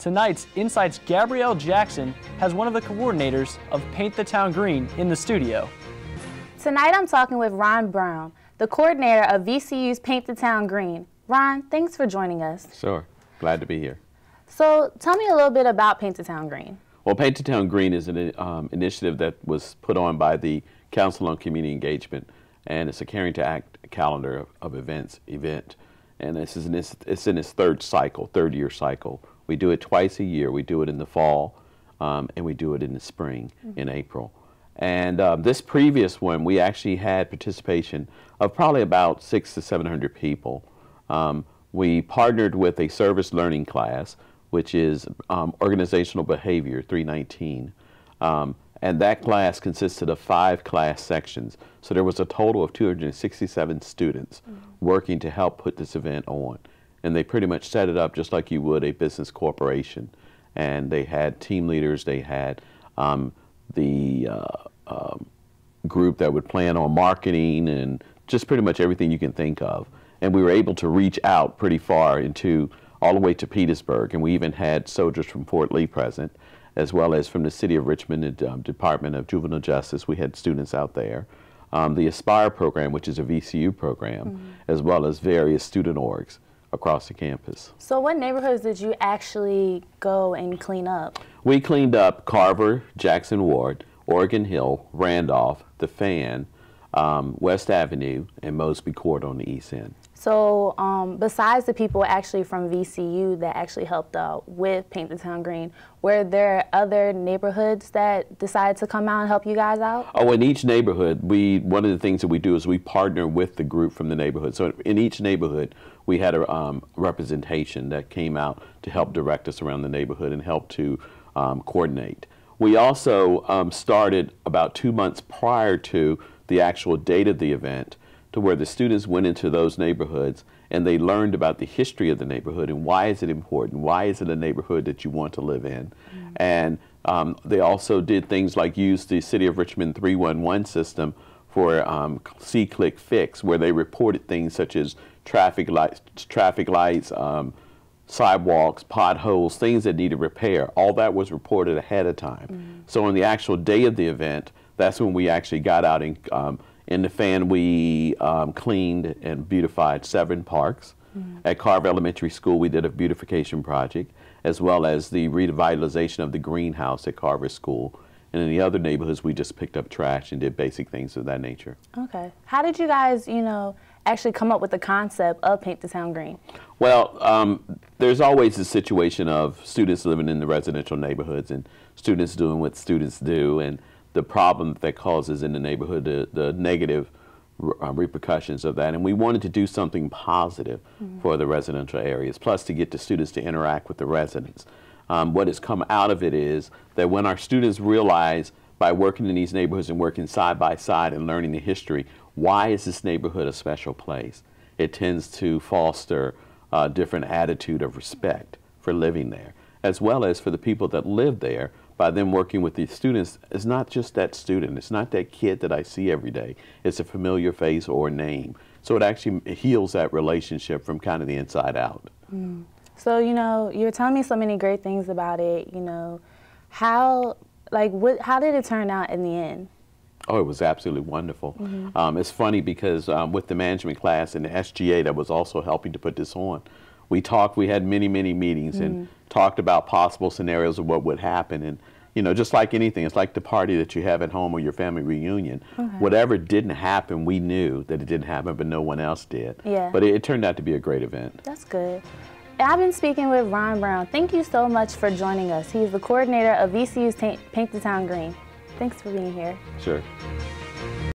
Tonight's InSight's Gabrielle Jackson has one of the coordinators of Paint the Town Green in the studio. Tonight I'm talking with Ron Brown, the coordinator of VCU's Paint the Town Green. Ron, thanks for joining us. Sure, glad to be here. So tell me a little bit about Paint the Town Green. Well, Paint the Town Green is an initiative that was put on by the Council on Community Engagement, and it's a Caring to Act calendar of event. And it's in its third year cycle. We do it twice a year. We do it in the fall, and we do it in the spring, in April. And this previous one, we actually had participation of probably about 600 to 700 people. We partnered with a service learning class, which is Organizational Behavior 319. And that class consisted of 5 class sections. So there was a total of 267 students working to help put this event on. And they pretty much set it up just like you would a business corporation. And they had team leaders, they had the group that would plan on marketing and just pretty much everything you can think of. And we were able to reach out pretty far into all the way to Petersburg. And we even had soldiers from Fort Lee present, as well as from the City of Richmond and Department of Juvenile Justice. We had students out there. The Aspire program, which is a VCU program, as well as various student orgs across the campus. So what neighborhoods did you actually go and clean up? We cleaned up Carver, Jackson Ward, Oregon Hill, Randolph, The Fan, West Avenue, and Mosby Court on the east end. So besides the people actually from VCU that actually helped out with Paint the Town Green, were there other neighborhoods that decided to come out and help you guys out? Oh, in each neighborhood, one of the things that we do is we partner with the group from the neighborhood. So in each neighborhood, we had a representation that came out to help direct us around the neighborhood and help to coordinate. We also started about 2 months prior to the actual date of the event, to where the students went into those neighborhoods and they learned about the history of the neighborhood and why is it important, why is it a neighborhood that you want to live in. And they also did things like use the City of Richmond 311 system for See, Click, Fix, where they reported things such as traffic lights, sidewalks, potholes, things that needed repair. All that was reported ahead of time. So on the actual day of the event, that's when we actually got out and in The Fan, we cleaned and beautified 7 parks. At Carver Elementary School, we did a beautification project, as well as the revitalization of the greenhouse at Carver School. And in the other neighborhoods, we just picked up trash and did basic things of that nature. Okay. How did you guys, actually come up with the concept of Paint the Town Green? Well, there's always a situation of students living in the residential neighborhoods and students doing what students do, and the problem that causes in the neighborhood, the negative repercussions of that. And we wanted to do something positive for the residential areas, plus to get the students to interact with the residents. What has come out of it is that when our students realize, by working in these neighborhoods and working side by side and learning the history, why is this neighborhood a special place? It tends to foster a different attitude of respect for living there, as well as for the people that live there. By them working with these students, it's not just that student, it's not that kid that I see every day, it's a familiar face or name. So it actually heals that relationship from kind of the inside out. So, you're telling me so many great things about it, how did it turn out in the end? Oh, it was absolutely wonderful. It's funny because with the management class and the SGA that was also helping to put this on, we had many, many meetings and talked about possible scenarios of what would happen. And, just like anything, it's like the party that you have at home or your family reunion. Whatever didn't happen, we knew that it didn't happen, but no one else did. But it turned out to be a great event. That's good. I've been speaking with Ron Brown. Thank you so much for joining us. He's the coordinator of VCU's Paint the Town Green. Thanks for being here. Sure.